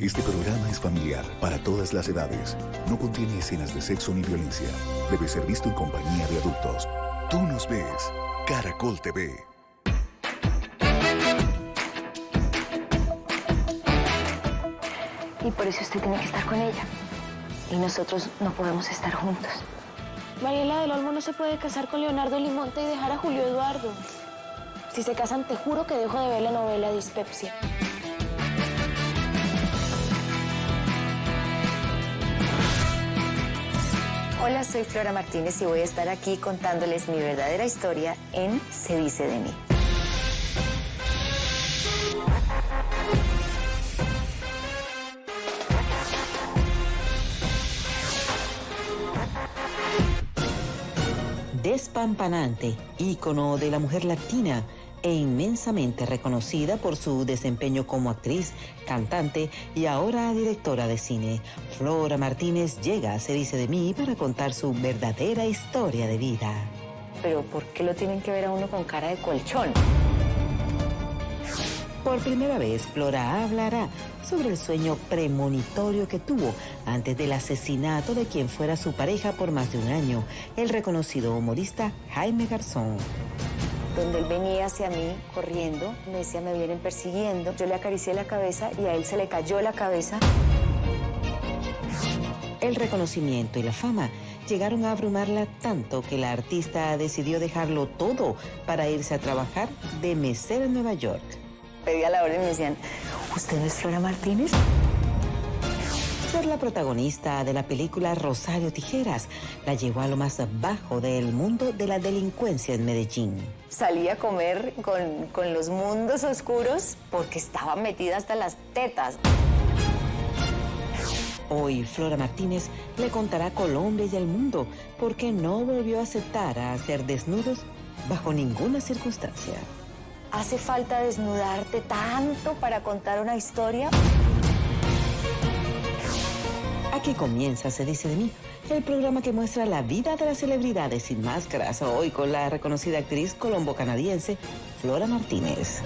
Este programa es familiar para todas las edades. No contiene escenas de sexo ni violencia. Debe ser visto en compañía de adultos. Tú nos ves. Caracol TV. Y por eso usted tiene que estar con ella. Y nosotros no podemos estar juntos. Mariela del Olmo no se puede casar con Leonardo Limonte y dejar a Julio Eduardo. Si se casan, te juro que dejo de ver la novela Dispepsia. Hola, soy Flora Martínez y voy a estar aquí contándoles mi verdadera historia en Se dice de mí. Despampanante, ícono de la mujer latina e inmensamente reconocida por su desempeño como actriz, cantante y ahora directora de cine, Flora Martínez llega, Se dice de mí, para contar su verdadera historia de vida. Pero ¿por qué lo tienen que ver a uno con cara de colchón? Por primera vez, Flora hablará sobre el sueño premonitorio que tuvo antes del asesinato de quien fuera su pareja por más de un año, el reconocido humorista Jaime Garzón. Donde él venía hacia mí corriendo, me decía, me vienen persiguiendo. Yo le acaricié la cabeza y a él se le cayó la cabeza. El reconocimiento y la fama llegaron a abrumarla tanto que la artista decidió dejarlo todo para irse a trabajar de mesera en Nueva York. Pedía la orden y me decían, ¿usted no es Flora Martínez? Ser la protagonista de la película Rosario Tijeras la llevó a lo más bajo del mundo de la delincuencia en Medellín. Salí a comer con los mundos oscuros porque estaba metida hasta las tetas. Hoy Flora Martínez le contará a Colombia y al mundo por qué no volvió a aceptar a hacer desnudos bajo ninguna circunstancia. ¿Hace falta desnudarte tanto para contar una historia? Aquí comienza Se dice de mí, el programa que muestra la vida de las celebridades sin máscaras, hoy con la reconocida actriz colombo-canadiense Flora Martínez.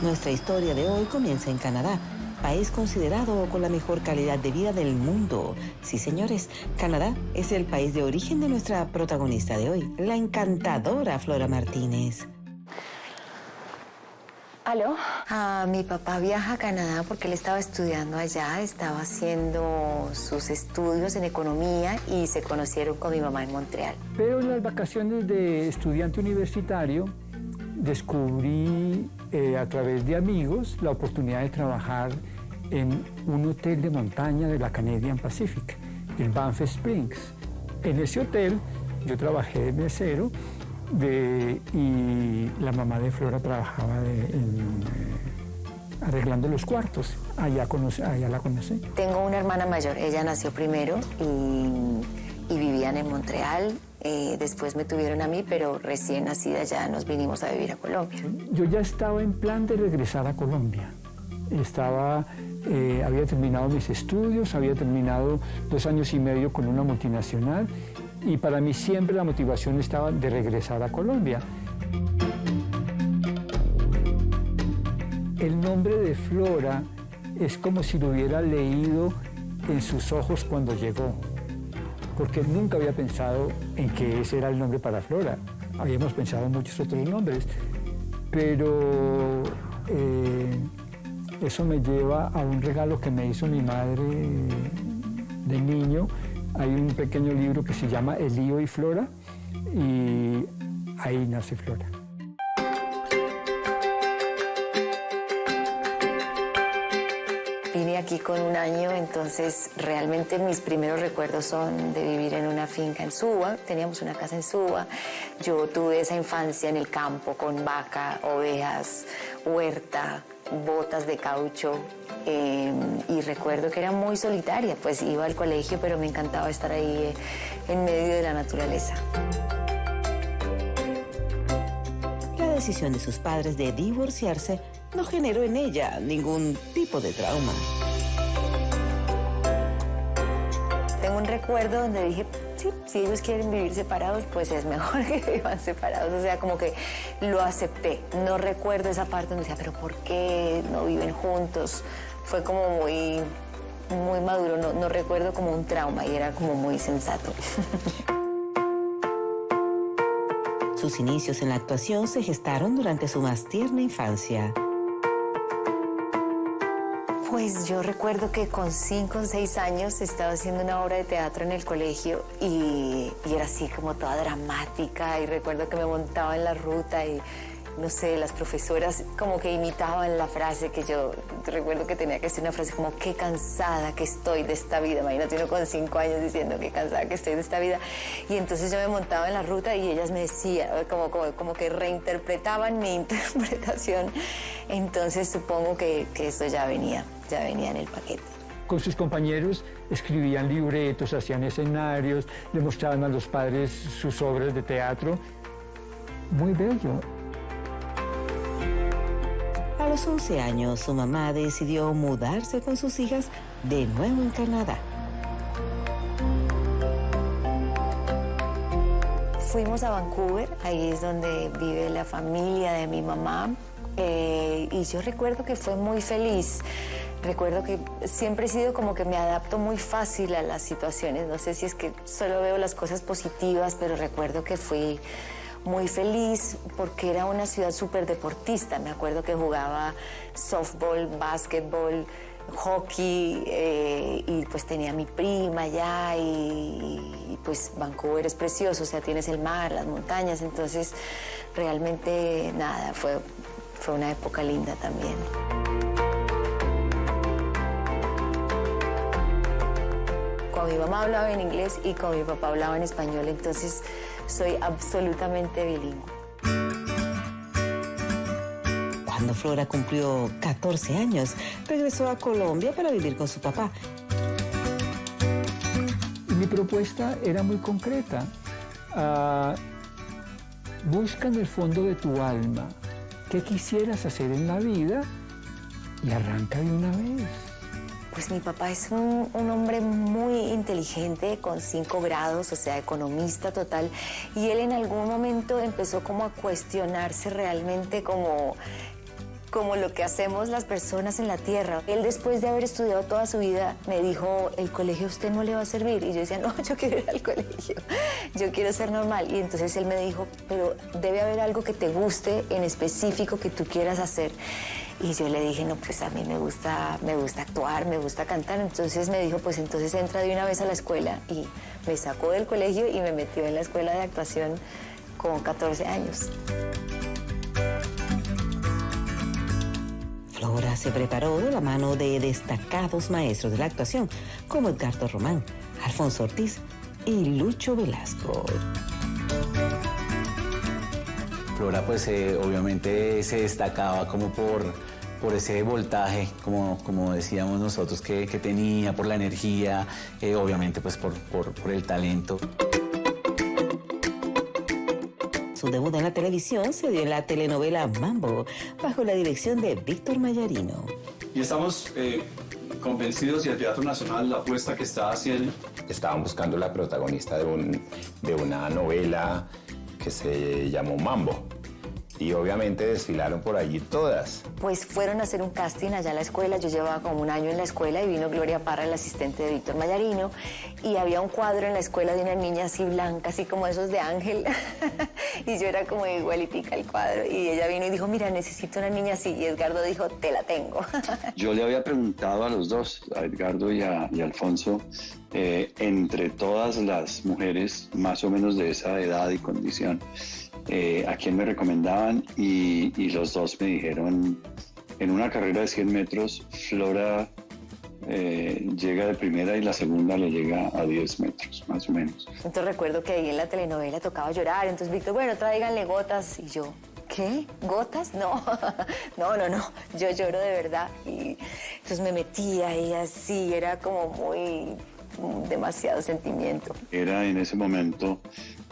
Nuestra historia de hoy comienza en Canadá, país considerado con la mejor calidad de vida del mundo. Sí, señores, Canadá es el país de origen de nuestra protagonista de hoy, la encantadora Flora Martínez. ¿Aló? Mi papá viaja a Canadá porque él estaba estudiando allá, estaba haciendo sus estudios en economía y se conocieron con mi mamá en Montreal. Pero en las vacaciones de estudiante universitario descubrí a través de amigos la oportunidad de trabajar en un hotel de montaña de la Canadian Pacific, el Banff Springs. En ese hotel yo trabajé de mesero y la mamá de Flora trabajaba arreglando los cuartos. Allá la conocí. Tengo una hermana mayor, ella nació primero y vivían en Montreal. Después me tuvieron a mí, pero recién nacida ya nos vinimos a vivir a Colombia. Yo ya estaba en plan de regresar a Colombia. Había terminado mis estudios, había terminado 2 años y medio con una multinacional y para mí siempre la motivación estaba de regresar a Colombia. El nombre de Flora es como si lo hubiera leído en sus ojos cuando llegó, porque nunca había pensado en que ese era el nombre para Flora. Habíamos pensado en muchos otros nombres, pero eso me lleva a un regalo que me hizo mi madre de niño. Hay un pequeño libro que se llama El lío y Flora, y ahí nace Flora. Vine aquí con 1 año, entonces realmente mis primeros recuerdos son de vivir en una finca en Suba. Teníamos una casa en Suba. Yo tuve esa infancia en el campo con vaca, ovejas, huerta, botas de caucho. Y recuerdo que era muy solitaria, pues iba al colegio, pero me encantaba estar ahí en medio de la naturaleza. La decisión de sus padres de divorciarse no generó en ella ningún tipo de trauma. Tengo un recuerdo donde dije, sí, si ellos quieren vivir separados, pues es mejor que vivan separados. O sea, como que lo acepté. No recuerdo esa parte donde decía, pero ¿por qué no viven juntos? Fue como muy maduro, no recuerdo como un trauma y era como muy sensato. Sus inicios en la actuación se gestaron durante su más tierna infancia. Pues yo recuerdo que con 5 o 6 años estaba haciendo una obra de teatro en el colegio y era así como toda dramática, y recuerdo que me montaba en la ruta y no sé, las profesoras como que imitaban la frase que yo recuerdo que tenía que decir, una frase como qué cansada que estoy de esta vida. Imagínate uno con 5 años diciendo qué cansada que estoy de esta vida. Y entonces yo me montaba en la ruta y ellas me decían, como que reinterpretaban mi interpretación. Entonces supongo que eso ya venía en el paquete. Con sus compañeros escribían libretos, hacían escenarios, le mostraban a los padres sus obras de teatro. Muy bello. A los 11 años, su mamá decidió mudarse con sus hijas de nuevo en Canadá. Fuimos a Vancouver, ahí es donde vive la familia de mi mamá, y yo recuerdo que fue muy feliz. Recuerdo que siempre he sido como que me adapto muy fácil a las situaciones. No sé si es que solo veo las cosas positivas, pero recuerdo que fui muy feliz porque era una ciudad súper deportista. Me acuerdo que jugaba softball, básquetbol, hockey, y pues tenía a mi prima allá y pues Vancouver es precioso, o sea, tienes el mar, las montañas, entonces realmente nada, fue una época linda también. Con mi mamá hablaba en inglés y con mi papá hablaba en español, entonces soy absolutamente bilingüe. Cuando Flora cumplió 14 años, regresó a Colombia para vivir con su papá. Y mi propuesta era muy concreta. Busca en el fondo de tu alma qué quisieras hacer en la vida y arranca de una vez. Pues mi papá es un hombre muy inteligente, con 5 grados, o sea, economista total, y él en algún momento empezó como a cuestionarse realmente como lo que hacemos las personas en la tierra. Él, después de haber estudiado toda su vida, me dijo, el colegio a usted no le va a servir. Y yo decía, no, yo quiero ir al colegio, yo quiero ser normal. Y entonces él me dijo, pero debe haber algo que te guste en específico que tú quieras hacer. Y yo le dije, no, pues a mí me gusta actuar, me gusta cantar. Entonces me dijo, pues entonces entra de una vez a la escuela. Y me sacó del colegio y me metió en la escuela de actuación con 14 años. Flora se preparó de la mano de destacados maestros de la actuación como Edgardo Román, Alfonso Ortiz y Lucho Velasco. Flora pues obviamente se destacaba como por ese voltaje, como decíamos nosotros, que tenía, por la energía, obviamente pues por el talento. Su debut en la televisión se dio en la telenovela Mambo, bajo la dirección de Víctor Mayarino. Y estamos convencidos, y el Teatro Nacional, la apuesta que está haciendo. Estaban buscando la protagonista de una novela que se llamó Mambo. Y obviamente desfilaron por allí todas. Pues fueron a hacer un casting allá en la escuela. Yo llevaba como un año en la escuela y vino Gloria Parra, la asistente de Víctor Mayarino, y había un cuadro en la escuela de una niña así blanca, así como esos de Ángel, y yo era como igualitica el cuadro, y ella vino y dijo, mira, necesito una niña así, y Edgardo dijo, te la tengo. Yo le había preguntado a los dos, a Edgardo y a Alfonso, entre todas las mujeres más o menos de esa edad y condición, a quién me recomendaban, y los dos me dijeron, en una carrera de 100 metros, Flora llega de primera y la segunda le llega a 10 metros, más o menos. Entonces recuerdo que ahí en la telenovela tocaba llorar, entonces Víctor, bueno, tráiganle gotas, y yo, ¿qué? ¿Gotas? No, no, yo lloro de verdad, y entonces me metía y así, era como demasiado sentimiento. Era en ese momento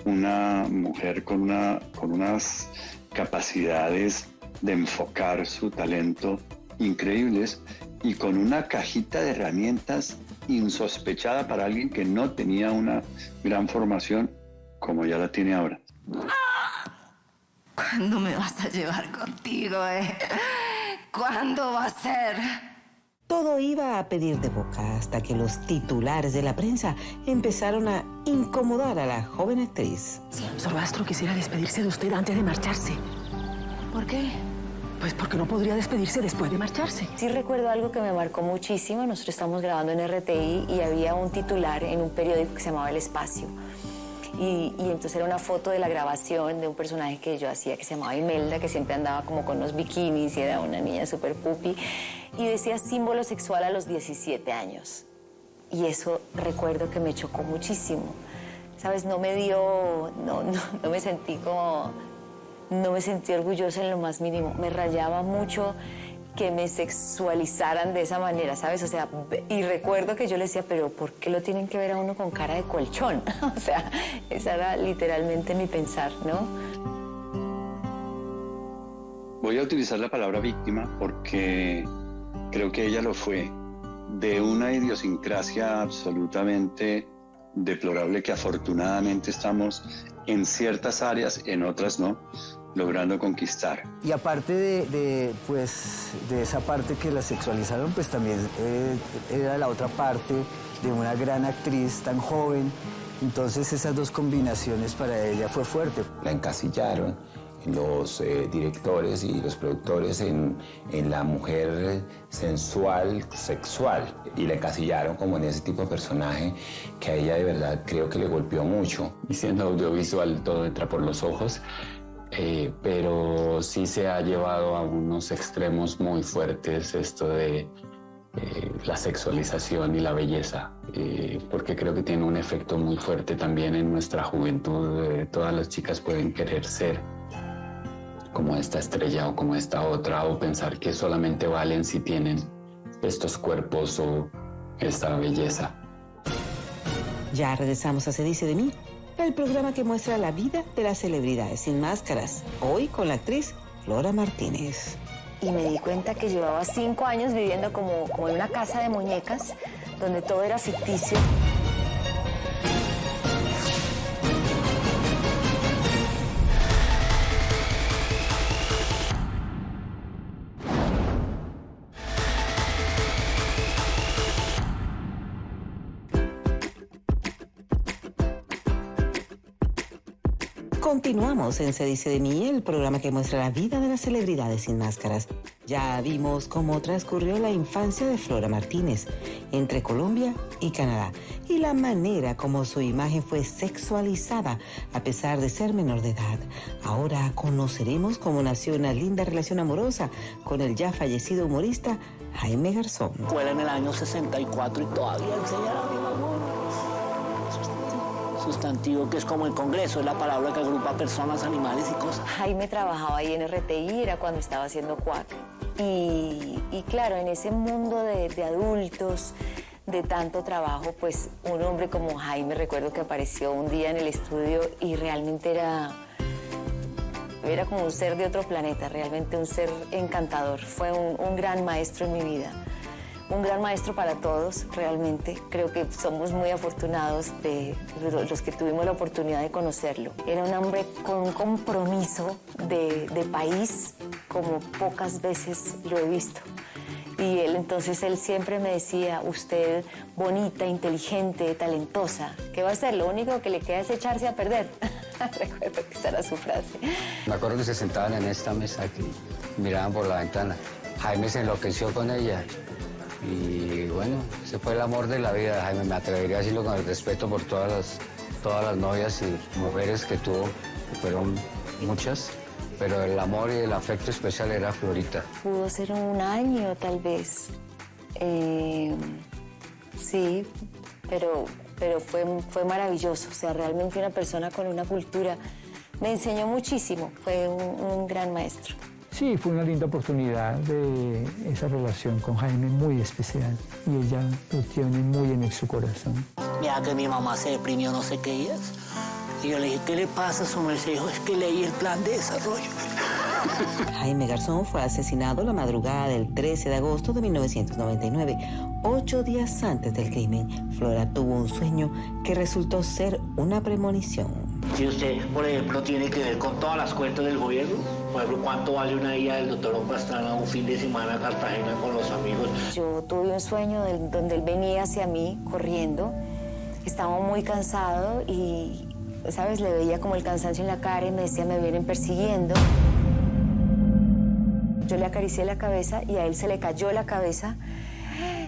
una mujer con unas capacidades de enfocar su talento increíbles y con una cajita de herramientas insospechada para alguien que no tenía una gran formación como ya la tiene ahora. ¿Cuándo me vas a llevar contigo, ¿Cuándo va a ser? Todo iba a pedir de boca hasta que los titulares de la prensa empezaron a incomodar a la joven actriz. Sorbastro quisiera despedirse de usted antes de marcharse. ¿Por qué? Pues porque no podría despedirse después de marcharse. Sí recuerdo algo que me marcó muchísimo. Nosotros estábamos grabando en RTI y había un titular en un periódico que se llamaba El Espacio. Y entonces era una foto de la grabación de un personaje que yo hacía que se llamaba Imelda, que siempre andaba como con unos bikinis y era una niña súper pupi. Y decía símbolo sexual a los 17 años. Y eso recuerdo que me chocó muchísimo. ¿Sabes? No me dio... No me sentí como... No me sentí orgullosa en lo más mínimo. Me rayaba mucho que me sexualizaran de esa manera, ¿sabes? O sea, y recuerdo que yo le decía, pero ¿por qué lo tienen que ver a uno con cara de colchón? O sea, esa era literalmente mi pensar, ¿no? Voy a utilizar la palabra víctima porque creo que ella lo fue, de una idiosincrasia absolutamente deplorable que afortunadamente estamos en ciertas áreas, en otras no, logrando conquistar. Y aparte de esa parte que la sexualizaron, pues también era la otra parte de una gran actriz tan joven. Entonces esas dos combinaciones para ella fue fuerte. La encasillaron los directores y los productores en la mujer sensual, sexual, y la encasillaron como en ese tipo de personaje que a ella de verdad creo que le golpeó mucho. Y siendo audiovisual todo entra por los ojos, pero sí se ha llevado a unos extremos muy fuertes esto de la sexualización y la belleza, porque creo que tiene un efecto muy fuerte también en nuestra juventud. Todas las chicas pueden querer ser como esta estrella o como esta otra, o pensar que solamente valen si tienen estos cuerpos o esta belleza. Ya regresamos a Se Dice de Mí, el programa que muestra la vida de las celebridades sin máscaras, hoy con la actriz Flora Martínez. Y me di cuenta que llevaba 5 años viviendo como en una casa de muñecas, donde todo era ficticio. Continuamos en Se Dice de Mí, el programa que muestra la vida de las celebridades sin máscaras. Ya vimos cómo transcurrió la infancia de Flora Martínez entre Colombia y Canadá y la manera como su imagen fue sexualizada a pesar de ser menor de edad. Ahora conoceremos cómo nació una linda relación amorosa con el ya fallecido humorista Jaime Garzón. Fue en el año 64 y todavía enseñaba mi amor. Sustantivo, que es como el Congreso, es la palabra que agrupa personas, animales y cosas. Jaime trabajaba ahí en RTI, era cuando estaba haciendo Cuac. Y claro, en ese mundo de adultos, de tanto trabajo, pues un hombre como Jaime, recuerdo que apareció un día en el estudio y realmente era como un ser de otro planeta, realmente un ser encantador. Fue un gran maestro en mi vida. Un gran maestro para todos, realmente. Creo que somos muy afortunados de los que tuvimos la oportunidad de conocerlo. Era un hombre con un compromiso de país como pocas veces lo he visto. Y él siempre me decía, usted bonita, inteligente, talentosa, ¿qué va a hacer? Lo único que le queda es echarse a perder. Recuerdo que esa era su frase. Me acuerdo que se sentaban en esta mesa que miraban por la ventana. Jaime se enloqueció con ella. Y bueno, ese fue el amor de la vida de Jaime. Me atrevería a decirlo con el respeto por todas las novias y mujeres que tuvo, que fueron muchas, pero el amor y el afecto especial era Florita. Pudo ser 1 año, tal vez. Sí, pero fue maravilloso. O sea, realmente una persona con una cultura. Me enseñó muchísimo. Fue un gran maestro. Sí, fue una linda oportunidad de esa relación con Jaime, muy especial. Y ella lo tiene muy en su corazón. Mira que mi mamá se deprimió no sé qué días. Y yo le dije, ¿qué le pasa a su merced? Dijo, es que leí el plan de desarrollo. Jaime Garzón fue asesinado la madrugada del 13 de agosto de 1999, 8 días antes del crimen. Flora tuvo un sueño que resultó ser una premonición. Si usted, por ejemplo, tiene que ver con todas las cuentas del gobierno, por ejemplo, ¿cuánto vale una ida del doctor Pastrana un fin de semana a Cartagena con los amigos? Yo tuve un sueño donde él venía hacia mí corriendo. Estaba muy cansado y, ¿sabes? Le veía como el cansancio en la cara y me decía, me vienen persiguiendo. Yo le acaricié la cabeza y a él se le cayó la cabeza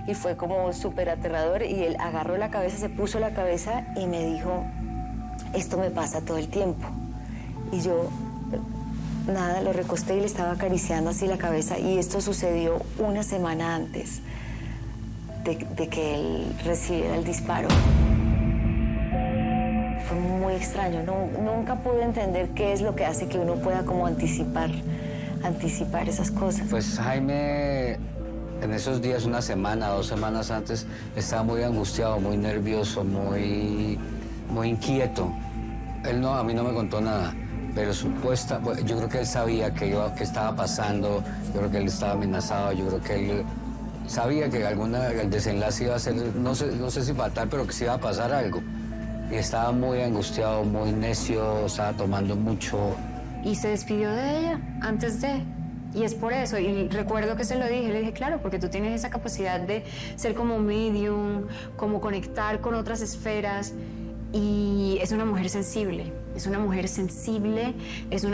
y fue como súper aterrador y él agarró la cabeza, se puso la cabeza y me dijo, esto me pasa todo el tiempo. Y yo, nada, lo recosté y le estaba acariciando así la cabeza y esto sucedió una semana antes de que él recibiera el disparo. Fue muy extraño, nunca pude entender qué es lo que hace que uno pueda como anticipar esas cosas. Pues Jaime, en esos días, una semana, 2 semanas antes, estaba muy angustiado, muy nervioso, muy inquieto. Él a mí no me contó nada, pero yo creo que él sabía que estaba pasando, yo creo que él estaba amenazado, yo creo que él sabía que el desenlace iba a ser, no sé si fatal, pero que sí iba a pasar algo. Y estaba muy angustiado, muy necio, estaba tomando mucho. Y se despidió de ella antes de... Y es por eso, y recuerdo que se lo dije, le dije, claro, porque tú tienes esa capacidad de ser como medium, como conectar con otras esferas, y es una mujer sensible, es una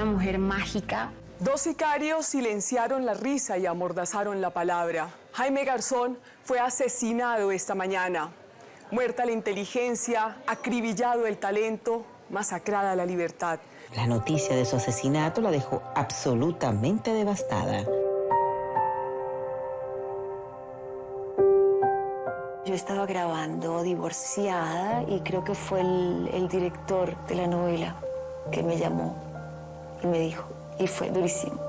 mujer mágica. 2 sicarios silenciaron la risa y amordazaron la palabra. Jaime Garzón fue asesinado esta mañana. Muerta la inteligencia, acribillado el talento, masacrada la libertad. La noticia de su asesinato la dejó absolutamente devastada. Yo estaba grabando Divorciada y creo que fue el director de la novela que me llamó y me dijo, y fue durísimo.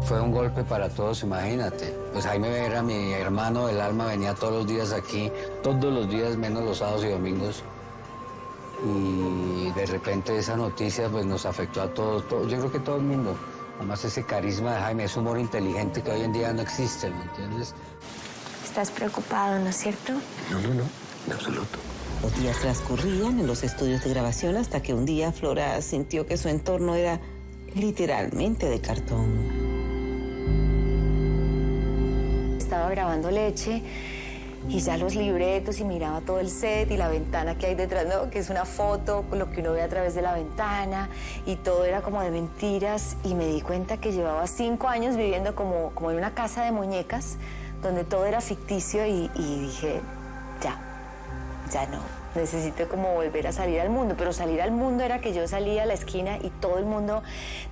Fue un golpe para todos, imagínate. Pues Jaime era mi hermano del alma, venía todos los días aquí, todos los días menos los sábados y domingos. Y de repente esa noticia pues nos afectó a todos, yo creo que todo el mundo. Además ese carisma de Jaime, ese humor inteligente que hoy en día no existe, ¿me entiendes? Estás preocupado, ¿no es cierto? No, en absoluto. Los días transcurrían en los estudios de grabación hasta que un día Flora sintió que su entorno era literalmente de cartón. Estaba grabando Leche y ya los libretos y miraba todo el set y la ventana que hay detrás, ¿no? Que es una foto, lo que uno ve a través de la ventana y todo era como de mentiras y me di cuenta que llevaba 5 años viviendo como en una casa de muñecas donde todo era ficticio y dije, ya no, necesito como volver a salir al mundo, pero salir al mundo era que yo salía a la esquina y todo el mundo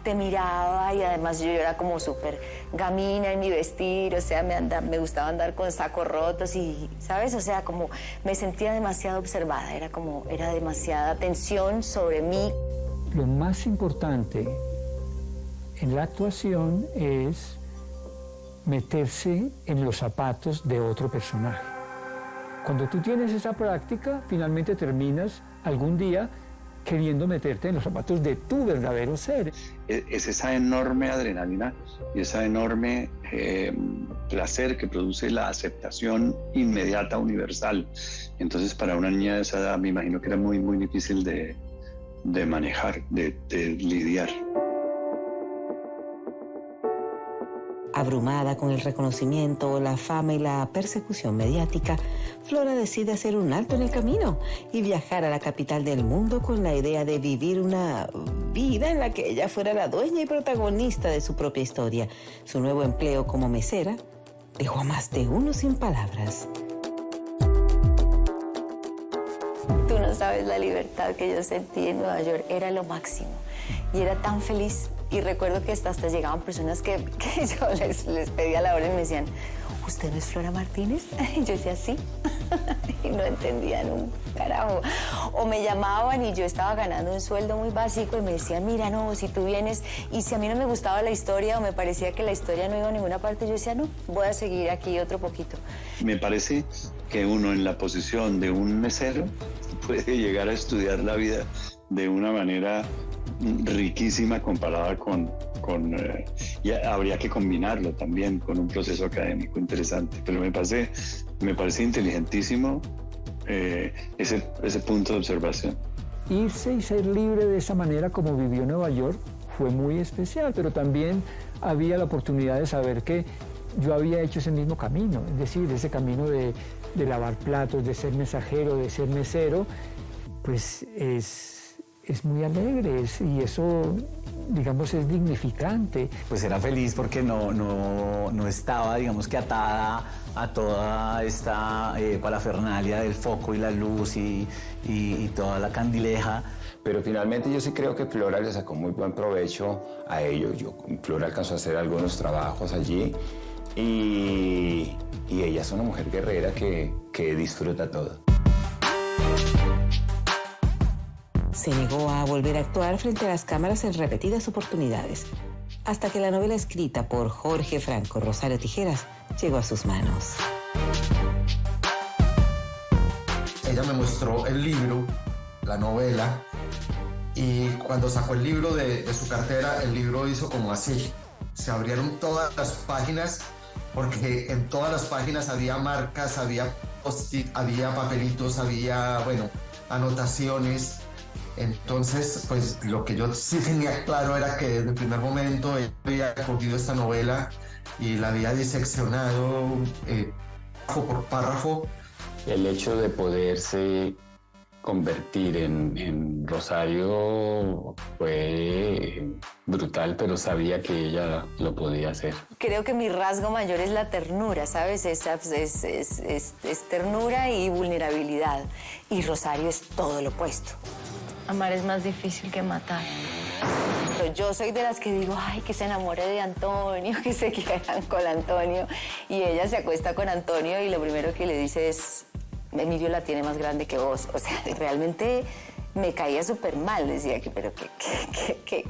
te miraba y además yo era como súper gamina en mi vestir, o sea, me gustaba andar con sacos rotos y, ¿sabes? O sea, como me sentía demasiado observada, era demasiada atención sobre mí. Lo más importante en la actuación es meterse en los zapatos de otro personaje. Cuando tú tienes esa práctica, finalmente terminas algún día queriendo meterte en los zapatos de tu verdadero ser. Es esa enorme adrenalina y esa enorme placer que produce la aceptación inmediata, universal. Entonces, para una niña de esa edad, me imagino que era muy, muy difícil de manejar, de lidiar. Abrumada con el reconocimiento, la fama y la persecución mediática, Flora decide hacer un alto en el camino y viajar a la capital del mundo con la idea de vivir una vida en la que ella fuera la dueña y protagonista de su propia historia. Su nuevo empleo como mesera dejó a más de uno sin palabras. Tú no sabes la libertad que yo sentí en Nueva York, era lo máximo y era tan feliz. Y recuerdo que hasta llegaban personas que yo les pedía la hora y me decían, ¿usted no es Flora Martínez? Y yo decía, sí. Y no entendían un carajo. O me llamaban y yo estaba ganando un sueldo muy básico y me decían, mira, no, si tú vienes, y si a mí no me gustaba la historia o me parecía que la historia no iba a ninguna parte, yo decía, no, voy a seguir aquí otro poquito. Me parece que uno en la posición de un mesero puede llegar a estudiar la vida de una manera riquísima comparada y habría que combinarlo también con un proceso académico interesante. Pero me parece inteligentísimo ese punto de observación. Irse y ser libre de esa manera como vivió en Nueva York fue muy especial, pero también había la oportunidad de saber que yo había hecho ese mismo camino, es decir, ese camino de lavar platos, de ser mensajero, de ser mesero, pues es muy alegre y eso, digamos, es dignificante. Pues era feliz porque no estaba, digamos que atada a toda esta parafernalia del foco y la luz y toda la candileja. Pero finalmente yo sí creo que Flora le sacó muy buen provecho a ello. Flora alcanzó a hacer algunos trabajos allí y ella es una mujer guerrera que disfruta todo. Se negó a volver a actuar frente a las cámaras en repetidas oportunidades, hasta que la novela escrita por Jorge Franco Rosario Tijeras llegó a sus manos. Ella me mostró el libro, la novela, y cuando sacó el libro de su cartera, el libro hizo como así. Se abrieron todas las páginas, porque en todas las páginas había marcas, había post-it, había papelitos, había, anotaciones. Entonces, pues lo que yo sí tenía claro era que desde el primer momento ella había cogido esta novela y la había diseccionado párrafo por párrafo. El hecho de poderse convertir en Rosario fue brutal, pero sabía que ella lo podía hacer. Creo que mi rasgo mayor es la ternura, ¿sabes? Es ternura y vulnerabilidad. Y Rosario es todo lo opuesto. Amar es más difícil que matar. Yo soy de las que digo, ay, que se enamore de Antonio, que se quieran con Antonio. Y ella se acuesta con Antonio y lo primero que le dice es, Emilio la tiene más grande que vos. O sea, realmente me caía súper mal. Decía, pero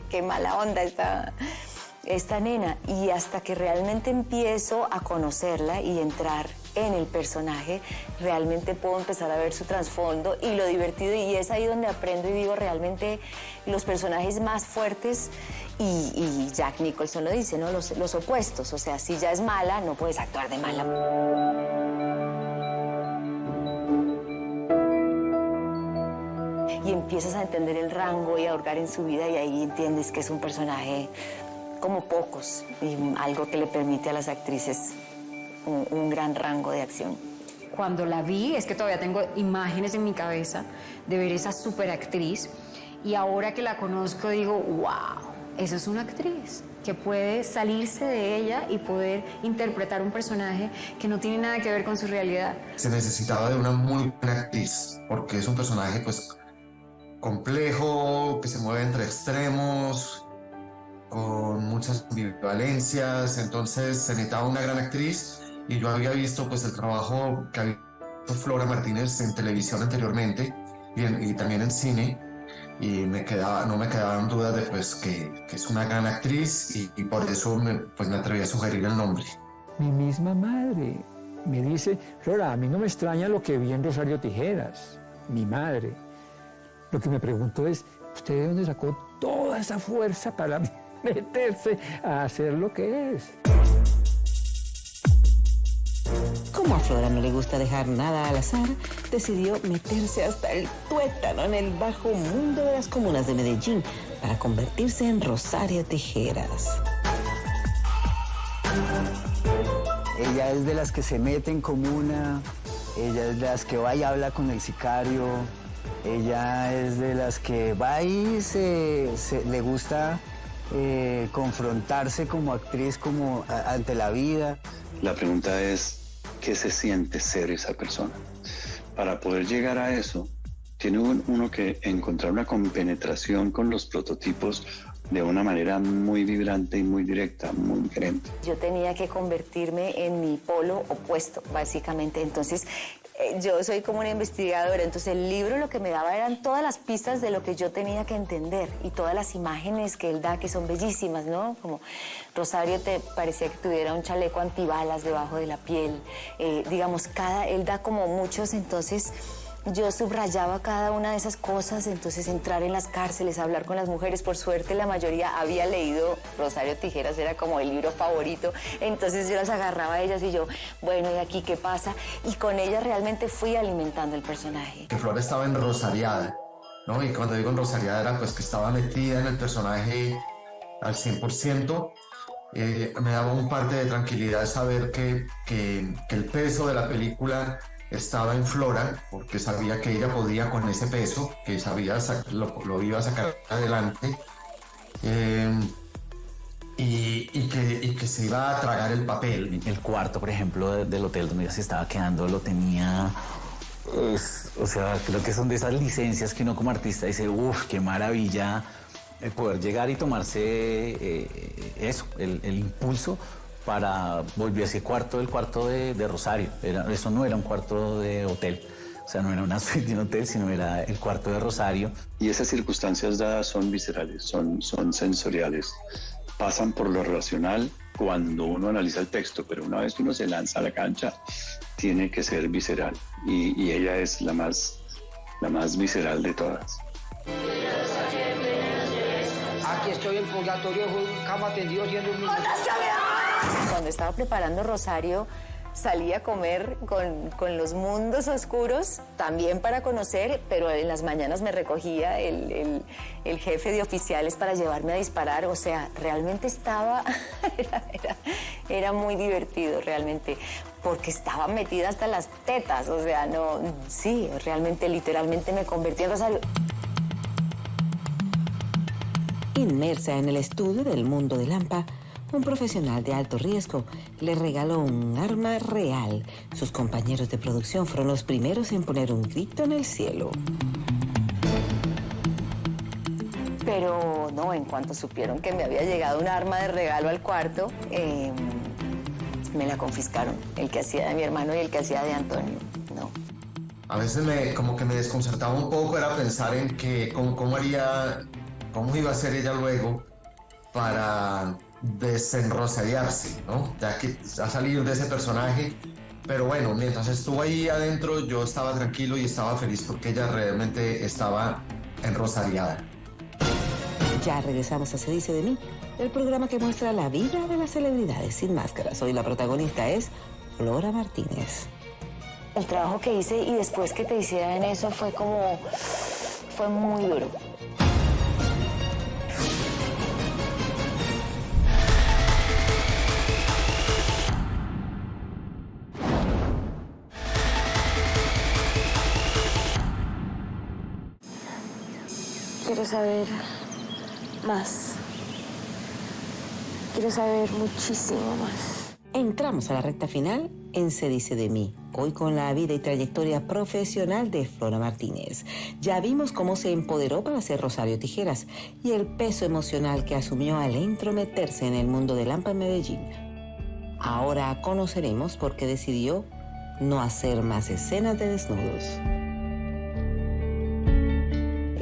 qué mala onda esta nena. Y hasta que realmente empiezo a conocerla y entrar en el personaje, realmente puedo empezar a ver su trasfondo y lo divertido, y es ahí donde aprendo y digo, realmente los personajes más fuertes, y Jack Nicholson lo dice, ¿no? Los opuestos, o sea, si ya es mala, no puedes actuar de mala. Y empiezas a entender el rango y a hurgar en su vida, y ahí entiendes que es un personaje como pocos, y algo que le permite a las actrices un gran rango de acción. Cuando la vi, es que todavía tengo imágenes en mi cabeza de ver esa superactriz, y ahora que la conozco digo, wow, esa es una actriz que puede salirse de ella y poder interpretar un personaje que no tiene nada que ver con su realidad. Se necesitaba de una muy buena actriz, porque es un personaje pues complejo, que se mueve entre extremos, con muchas ambivalencias, entonces se necesitaba una gran actriz. Y yo había visto pues el trabajo que había hecho Flora Martínez en televisión anteriormente y también en cine, y no me quedaban dudas de pues que es una gran actriz, y por eso me atreví a sugerir el nombre. Mi misma madre me dice, Flora, a mí no me extraña lo que vi en Rosario Tijeras, mi madre. Lo que me pregunto es, ¿usted de dónde sacó toda esa fuerza para meterse a hacer lo que es? Como a Flora no le gusta dejar nada al azar, decidió meterse hasta el tuétano en el bajo mundo de las comunas de Medellín para convertirse en Rosario Tijeras. Ella es de las que se mete en comuna, ella es de las que va y habla con el sicario, ella es de las que va y le gusta confrontarse como actriz ante la vida. La pregunta es, ¿qué se siente ser esa persona? Para poder llegar a eso, tiene uno que encontrar una compenetración con los prototipos de una manera muy vibrante y muy directa, muy diferente. Yo tenía que convertirme en mi polo opuesto, básicamente. Entonces, Yo soy como una investigadora, entonces el libro lo que me daba eran todas las pistas de lo que yo tenía que entender y todas las imágenes que él da que son bellísimas, ¿no? Como Rosario te parecía que tuviera un chaleco antibalas debajo de la piel, digamos, él da como muchos, entonces yo subrayaba cada una de esas cosas, entonces entrar en las cárceles, hablar con las mujeres, por suerte la mayoría había leído Rosario Tijeras, era como el libro favorito, entonces yo las agarraba a ellas y yo, bueno, ¿y aquí qué pasa? Y con ellas realmente fui alimentando el personaje. Que Flora estaba enrosariada, ¿no? Y cuando digo enrosariada era pues que estaba metida en el personaje al 100%. Me daba un parte de tranquilidad saber que el peso de la película estaba en Flora, porque sabía que ella podía con ese peso, que sabía lo iba a sacar adelante, y que se iba a tragar el papel. El cuarto, por ejemplo, del hotel donde ella se estaba quedando, lo tenía... o sea, creo que son de esas licencias que uno como artista dice, uff, qué maravilla poder llegar y tomarse el impulso para volver a ese cuarto, el cuarto de Rosario. Eso no era un cuarto de hotel, o sea, no era una suite de un hotel, sino era el cuarto de Rosario. Y esas circunstancias dadas son viscerales, son sensoriales, pasan por lo racional cuando uno analiza el texto, pero una vez que uno se lanza a la cancha, tiene que ser visceral, y ella es la más visceral de todas. Aquí estoy en purgatorio, cama tendido siendo un niño. Cuando estaba preparando Rosario, salí a comer con los mundos oscuros, también para conocer, pero en las mañanas me recogía el jefe de oficiales para llevarme a disparar, o sea, realmente estaba, era muy divertido realmente, porque estaba metida hasta las tetas, o sea, no, sí, realmente, literalmente me convertí en Rosario. Inmersa en el estudio del mundo de Lampa, un profesional de alto riesgo le regaló un arma real. Sus compañeros de producción fueron los primeros en poner un grito en el cielo. Pero no, en cuanto supieron que me había llegado un arma de regalo al cuarto, me la confiscaron. El que hacía de mi hermano y el que hacía de Antonio, no. A veces como que me desconcertaba un poco, era pensar en que cómo iba a ser ella luego para desenrosariarse, ¿no? Ya que a salir de ese personaje. Pero bueno, mientras estuvo ahí adentro, yo estaba tranquilo y estaba feliz porque ella realmente estaba enrosariada. Ya regresamos a Se dice de mí, el programa que muestra la vida de las celebridades sin máscaras. Hoy la protagonista es Flora Martínez. El trabajo que hice y después que te hicieran eso fue muy duro. Quiero saber más. Quiero saber muchísimo más. Entramos a la recta final en Se dice de mí, hoy con la vida y trayectoria profesional de Flora Martínez. Ya vimos cómo se empoderó para ser Rosario Tijeras y el peso emocional que asumió al entrometerse en el mundo de Lampa en Medellín. Ahora conoceremos por qué decidió no hacer más escenas de desnudos.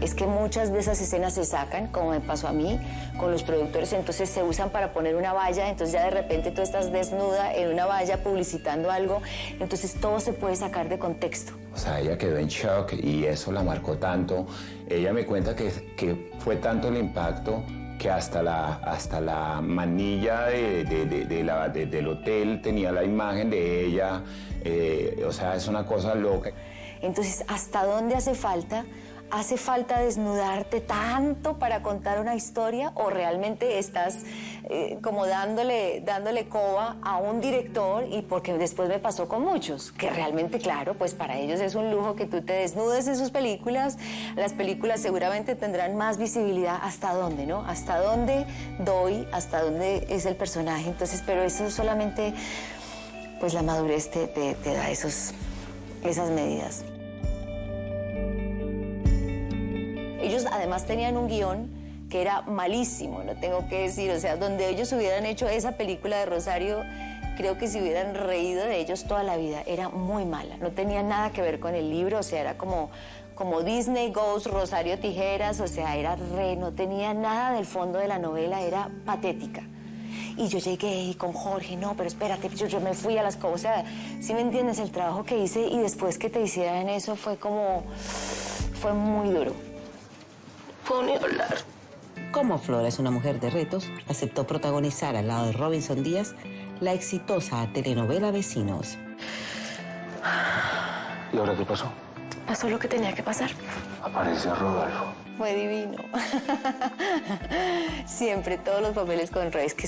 Es que muchas de esas escenas se sacan, como me pasó a mí, con los productores, entonces se usan para poner una valla, entonces ya de repente tú estás desnuda en una valla publicitando algo, entonces todo se puede sacar de contexto. O sea, ella quedó en shock y eso la marcó tanto. Ella me cuenta que fue tanto el impacto que hasta la manilla del hotel tenía la imagen de ella, o sea, es una cosa loca. Entonces, ¿hasta dónde hace falta? ¿Hace falta desnudarte tanto para contar una historia o realmente estás como dándole coba a un director? Y porque después me pasó con muchos, que realmente, claro, pues para ellos es un lujo que tú te desnudes en sus películas. Las películas seguramente tendrán más visibilidad. ¿Hasta dónde, no? ¿Hasta dónde doy? ¿Hasta dónde es el personaje? Entonces, pero eso solamente, pues la madurez te da esas medidas. Ellos además tenían un guión que era malísimo, lo tengo que decir, o sea, donde ellos hubieran hecho esa película de Rosario creo que se hubieran reído de ellos toda la vida. Era muy mala, no tenía nada que ver con el libro, o sea, era como Disney Goes, Rosario Tijeras, o sea, no tenía nada del fondo de la novela, era patética. Y yo llegué y con Jorge, no, pero espérate, yo me fui a las cosas, o sea, ¿sí me entiendes? El trabajo que hice y después que te hicieran eso fue muy duro. Puedo ni hablar. Como Flora es una mujer de retos, aceptó protagonizar al lado de Robinson Díaz la exitosa telenovela Vecinos. ¿Y ahora qué pasó? Pasó lo que tenía que pasar. Aparece Rodolfo. Fue divino. Siempre, todos los papeles con Roy, es que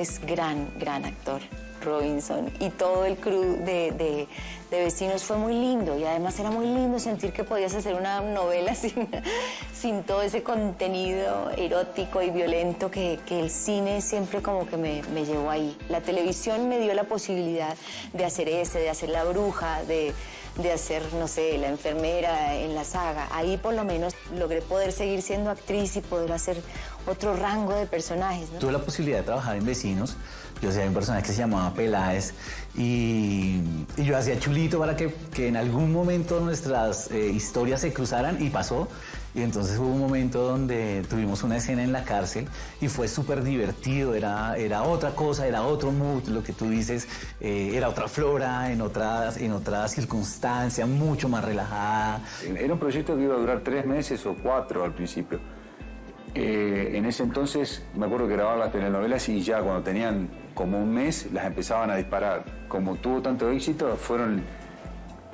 es gran actor, Robinson. Y todo el crew de Vecinos fue muy lindo. Y además era muy lindo sentir que podías hacer una novela sin todo ese contenido erótico y violento que el cine siempre como que me llevó ahí. La televisión me dio la posibilidad de hacer de hacer la bruja, de hacer, no sé, la enfermera en la saga. Ahí por lo menos logré poder seguir siendo actriz y poder hacer otro rango de personajes, ¿no? Tuve la posibilidad de trabajar en Vecinos. Yo hacía un personaje que se llamaba Peláez y yo hacía chulito para que en algún momento nuestras historias se cruzaran y pasó. Y entonces hubo un momento donde tuvimos una escena en la cárcel y fue súper divertido, era otra cosa, era otro mood, lo que tú dices, era otra Flora, en otra circunstancia, mucho más relajada. Era un proyecto que iba a durar 3 meses o 4 al principio. En ese entonces me acuerdo que grababan las telenovelas y ya cuando tenían como un mes las empezaban a disparar. Como tuvo tanto éxito,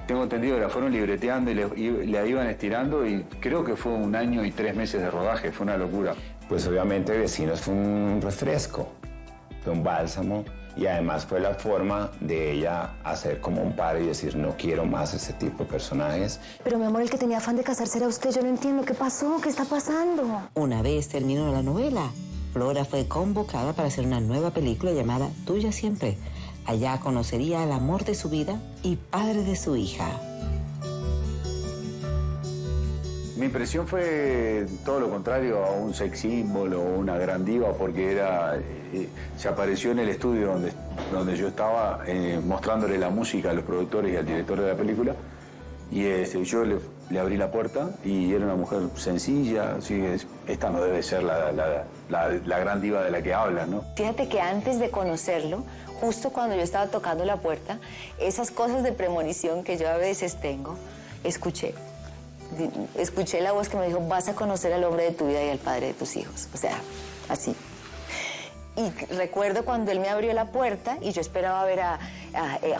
tengo entendido que la fueron libreteando y la iban estirando y creo que fue 1 año y 3 meses de rodaje, fue una locura. Pues obviamente Vecinos fue un refresco, fue un bálsamo y además fue la forma de ella hacer como un paro y decir no quiero más ese tipo de personajes. Pero mi amor, el que tenía afán de casarse era usted, yo no entiendo qué pasó, qué está pasando. Una vez terminó la novela, Flora fue convocada para hacer una nueva película llamada Tuya Siempre. Allá conocería al amor de su vida y padre de su hija. Mi impresión fue todo lo contrario a un sex símbolo o una gran diva, porque se apareció en el estudio donde yo estaba mostrándole la música a los productores y al director de la película. Y yo le abrí la puerta y era una mujer sencilla, así esta no debe ser la gran diva de la que hablan, ¿no? Fíjate que antes de conocerlo, justo cuando yo estaba tocando la puerta, esas cosas de premonición que yo a veces tengo, escuché la voz que me dijo, vas a conocer al hombre de tu vida y al padre de tus hijos. O sea, así. Y recuerdo cuando él me abrió la puerta y yo esperaba ver a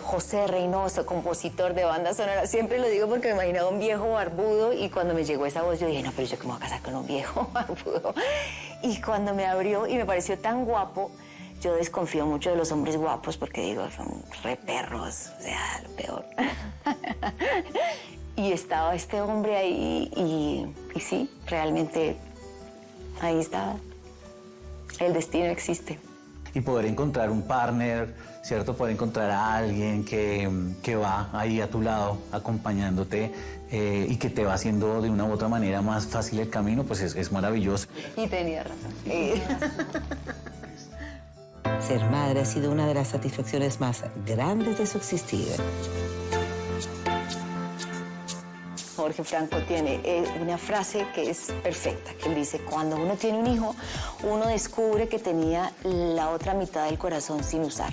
José Reynoso, compositor de banda sonora. Siempre lo digo porque me imaginaba un viejo barbudo y cuando me llegó esa voz yo dije, no, pero yo cómo voy a casar con un viejo barbudo. Y cuando me abrió y me pareció tan guapo, yo desconfío mucho de los hombres guapos porque digo, son re perros, o sea, lo peor. Y estaba este hombre ahí y sí, realmente ahí estaba. El destino existe. Y poder encontrar un partner, ¿cierto? Poder encontrar a alguien que va ahí a tu lado, acompañándote y que te va haciendo de una u otra manera más fácil el camino, pues es maravilloso. Y tenía razón. Ser madre ha sido una de las satisfacciones más grandes de su existir. Jorge Franco tiene una frase que es perfecta, que él dice, cuando uno tiene un hijo, uno descubre que tenía la otra mitad del corazón sin usar.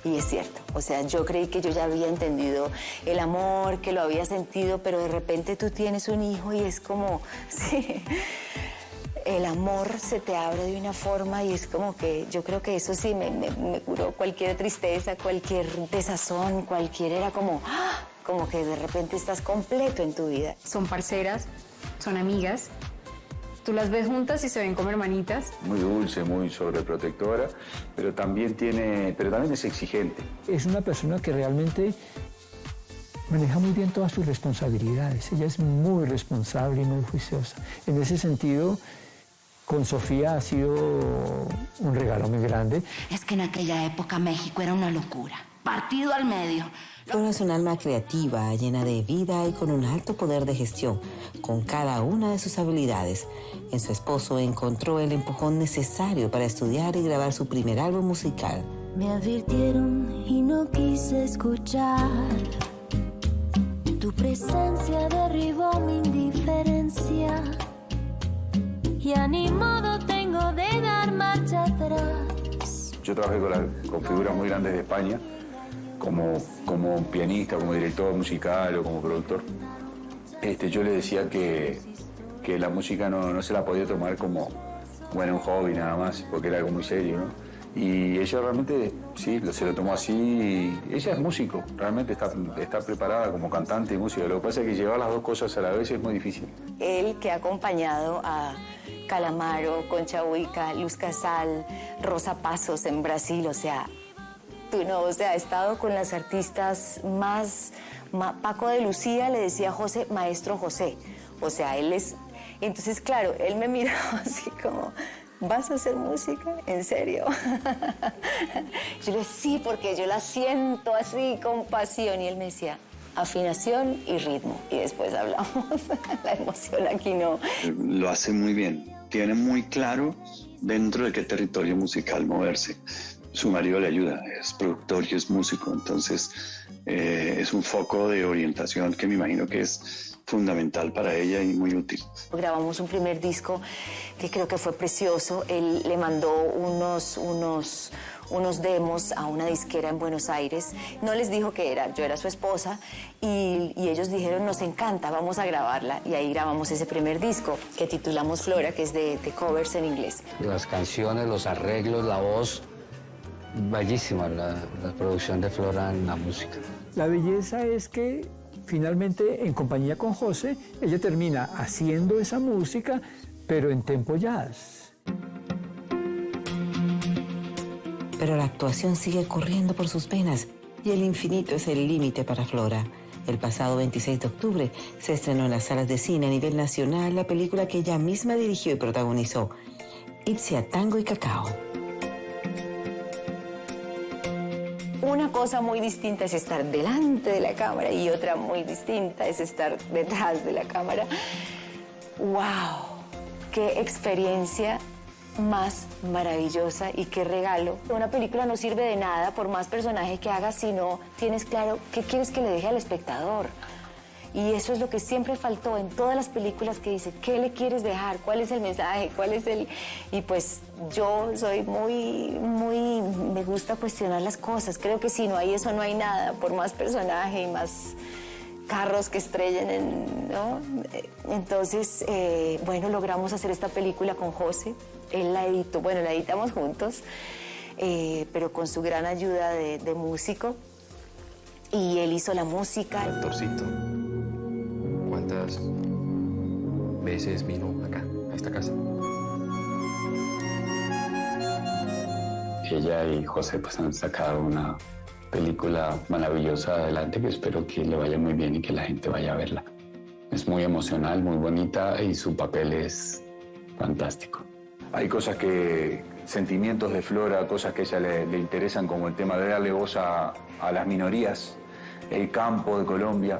Y es cierto, o sea, yo creí que yo ya había entendido el amor, que lo había sentido, pero de repente tú tienes un hijo y es como, sí, el amor se te abre de una forma y es como que yo creo que eso sí me curó cualquier tristeza, cualquier desazón, era como que de repente estás completo en tu vida. Son parceras, son amigas. Tú las ves juntas y se ven como hermanitas. Muy dulce, muy sobreprotectora, pero también es exigente. Es una persona que realmente maneja muy bien todas sus responsabilidades. Ella es muy responsable y muy juiciosa. En ese sentido, con Sofía ha sido un regalo muy grande. Es que en aquella época México era una locura. Partido al medio. Flora es un alma creativa, llena de vida y con un alto poder de gestión, con cada una de sus habilidades. En su esposo encontró el empujón necesario para estudiar y grabar su primer álbum musical, Me advirtieron y no quise escuchar. Tu presencia derribó mi indiferencia. Ya ni modo tengo de dar marcha atrás. Yo trabajé con figuras muy grandes de España, como pianista, como director musical o como productor. Yo le decía que la música no se la podía tomar como un hobby nada más, porque era algo muy serio, ¿no? Y ella realmente, sí, se lo tomó así. Y ella es músico, realmente está preparada como cantante y música. Lo que pasa es que llevar las dos cosas a la vez es muy difícil. Él que ha acompañado a Calamaro, Concha Huica, Luz Casal, Rosa Passos en Brasil, ha estado con las artistas más... Paco de Lucía le decía a José, maestro José. Él es... Entonces, claro, él me miraba así como... ¿Vas a hacer música? ¿En serio? Yo le decía, sí, porque yo la siento así, con pasión. Y él me decía, afinación y ritmo. Y después hablamos. La emoción aquí no. Lo hace muy bien. Tiene muy claro dentro de qué territorio musical moverse. Su marido le ayuda, es productor y es músico. Entonces, es un foco de orientación que me imagino que es fundamental para ella y muy útil. Grabamos un primer disco que creo que fue precioso. Él le mandó unos demos a una disquera en Buenos Aires. No les dijo que yo era su esposa y ellos dijeron, nos encanta, vamos a grabarla. Y ahí grabamos ese primer disco que titulamos Flora, que es de covers en inglés. Las canciones, los arreglos, la voz, bellísima la producción de Flora en la música. La belleza es que finalmente, en compañía con José, ella termina haciendo esa música, pero en tempo jazz. Pero la actuación sigue corriendo por sus venas y el infinito es el límite para Flora. El pasado 26 de octubre se estrenó en las salas de cine a nivel nacional la película que ella misma dirigió y protagonizó, Itzia Tango y Cacao. Una cosa muy distinta es estar delante de la cámara y otra muy distinta es estar detrás de la cámara. ¡Wow! ¡Qué experiencia más maravillosa y qué regalo! Una película no sirve de nada por más personaje que hagas si no tienes claro qué quieres que le deje al espectador. Y eso es lo que siempre faltó en todas las películas que dice, ¿qué le quieres dejar? ¿Cuál es el mensaje? ¿Cuál es el...? Y pues yo soy me gusta cuestionar las cosas. Creo que si no hay eso, no hay nada. Por más personaje y más carros que estrellen, ¿no? Entonces, logramos hacer esta película con José. Él la editó, la editamos juntos, pero con su gran ayuda de músico. Y él hizo la música. Doctorcito, ¿cuántas veces vino acá, a esta casa? Ella y José pues han sacado una película maravillosa adelante que espero que le vaya muy bien y que la gente vaya a verla. Es muy emocional, muy bonita y su papel es fantástico. Hay sentimientos de Flora, cosas que a ella le interesan, como el tema de darle voz a las minorías, el campo de Colombia.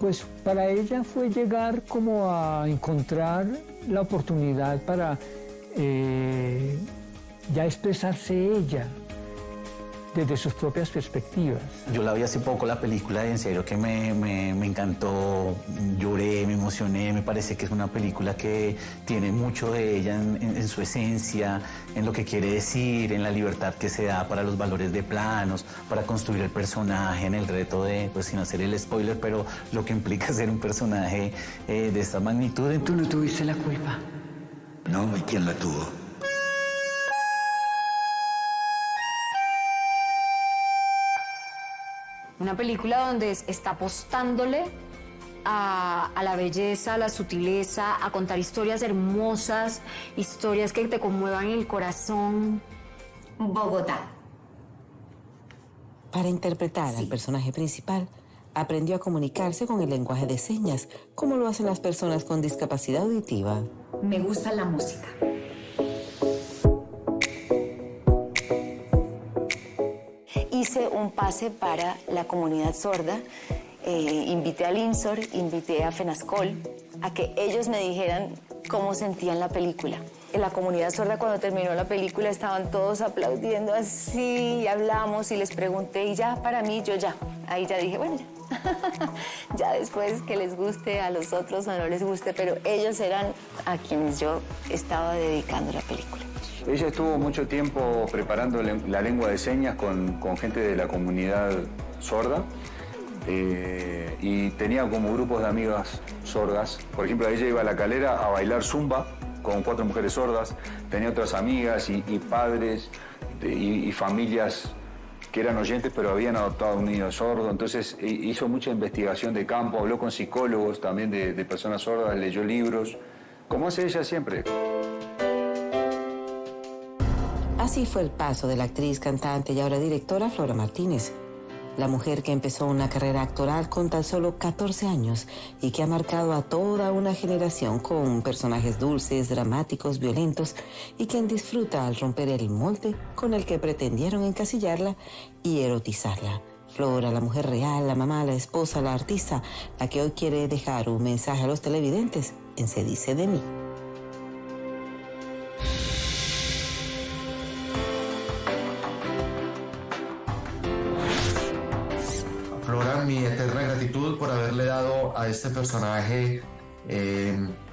Pues para ella fue llegar como a encontrar la oportunidad para ya expresarse ella desde sus propias perspectivas. Yo la vi hace poco, la película, y en serio que me encantó, lloré, me emocioné, me parece que es una película que tiene mucho de ella en su esencia, en lo que quiere decir, en la libertad que se da para los valores de planos, para construir el personaje, en el reto de, pues sin hacer el spoiler, pero lo que implica ser un personaje de esta magnitud. Tú no tuviste la culpa. No, ¿y quién la tuvo? Una película donde está apostándole a la belleza, a la sutileza, a contar historias hermosas, historias que te conmuevan el corazón. Bogotá. Para interpretar al personaje principal, aprendió a comunicarse con el lenguaje de señas, como lo hacen las personas con discapacidad auditiva. Me gusta la música. Hice un pase para la comunidad sorda, invité al INSOR, invité a FENASCOL, a que ellos me dijeran cómo sentían la película. En la comunidad sorda, cuando terminó la película, estaban todos aplaudiendo así, y hablamos y les pregunté, y ya para mí, yo ya. Ahí ya dije, bueno, ya. Ya después que les guste a los otros o no les guste, pero ellos eran a quienes yo estaba dedicando la película. Ella estuvo mucho tiempo preparando la lengua de señas con gente de la comunidad sorda y tenía como grupos de amigas sordas. Por ejemplo, ella iba a La Calera a bailar zumba con 4 mujeres sordas, tenía otras amigas y padres y familias que eran oyentes pero habían adoptado a un niño sordo, entonces hizo mucha investigación de campo, habló con psicólogos también de personas sordas, leyó libros, como hace ella siempre. Así fue el paso de la actriz, cantante y ahora directora Flora Martínez. La mujer que empezó una carrera actoral con tan solo 14 años y que ha marcado a toda una generación con personajes dulces, dramáticos, violentos y quien disfruta al romper el molde con el que pretendieron encasillarla y erotizarla. Flora, la mujer real, la mamá, la esposa, la artista, la que hoy quiere dejar un mensaje a los televidentes en Se Dice de Mí. Flora, mi eterna gratitud por haberle dado a este personaje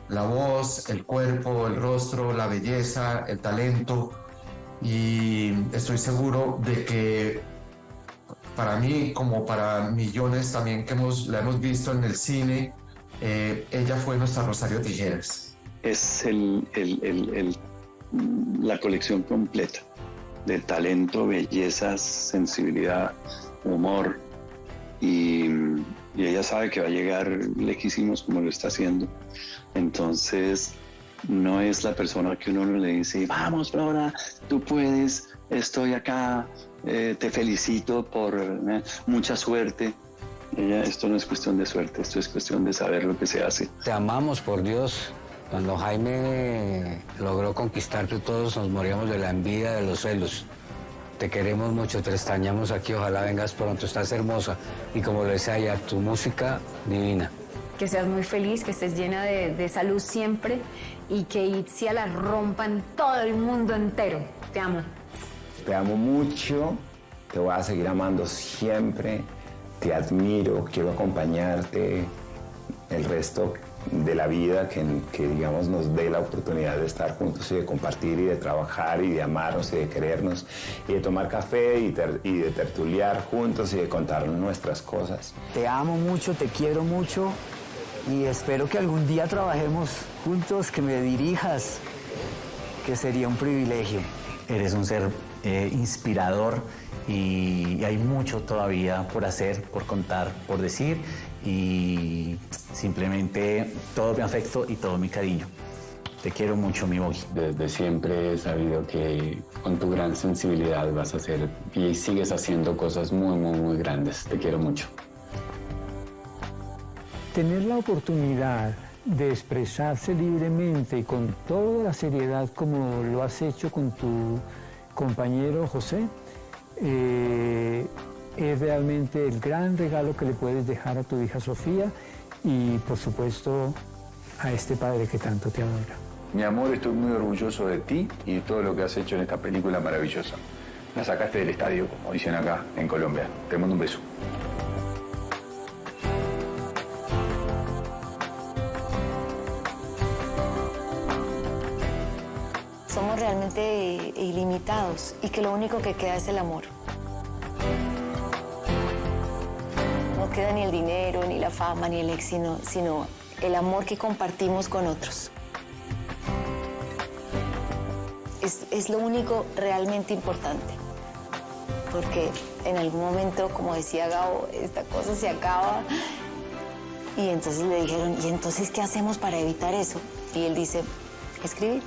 la voz, el cuerpo, el rostro, la belleza, el talento, y estoy seguro de que para mí, como para millones también que la hemos visto en el cine, ella fue nuestra Rosario Tijeras. Es la colección completa de talento, belleza, sensibilidad, humor. Y ella sabe que va a llegar lejísimos como lo está haciendo. Entonces, no es la persona que uno le dice, vamos, Flora, tú puedes, estoy acá, te felicito por mucha suerte. Esto no es cuestión de suerte, esto es cuestión de saber lo que se hace. Te amamos, por Dios. Cuando Jaime logró conquistarte, todos nos moríamos de la envidia, de los celos. Te queremos mucho, te extrañamos aquí, ojalá vengas pronto, estás hermosa. Y como lo decía ella, tu música divina. Que seas muy feliz, que estés llena de salud siempre y que Itzia la rompa en todo el mundo entero. Te amo. Te amo mucho, te voy a seguir amando siempre, te admiro, quiero acompañarte el resto de la vida, que digamos nos dé la oportunidad de estar juntos y de compartir y de trabajar y de amarnos y de querernos y de tomar café y de tertuliar juntos y de contar nuestras cosas. Te amo mucho, te quiero mucho y espero que algún día trabajemos juntos, que me dirijas, que sería un privilegio. Eres un ser inspirador y hay mucho todavía por hacer, por contar, por decir, y simplemente todo mi afecto y todo mi cariño. Te quiero mucho, mi Bogi. Desde siempre he sabido que con tu gran sensibilidad vas a hacer y sigues haciendo cosas muy, muy, muy grandes. Te quiero mucho. Tener la oportunidad de expresarse libremente y con toda la seriedad como lo has hecho con tu compañero José, es realmente el gran regalo que le puedes dejar a tu hija Sofía y, por supuesto, a este padre que tanto te adora. Mi amor, estoy muy orgulloso de ti y de todo lo que has hecho en esta película maravillosa. La sacaste del estadio, como dicen acá en Colombia. Te mando un beso. Somos realmente ilimitados y que lo único que queda es el amor. No queda ni el dinero, ni la fama, ni el éxito, sino el amor que compartimos con otros. Es lo único realmente importante. Porque en algún momento, como decía Gabo, esta cosa se acaba. Y entonces le dijeron, ¿y entonces qué hacemos para evitar eso? Y él dice, escribir.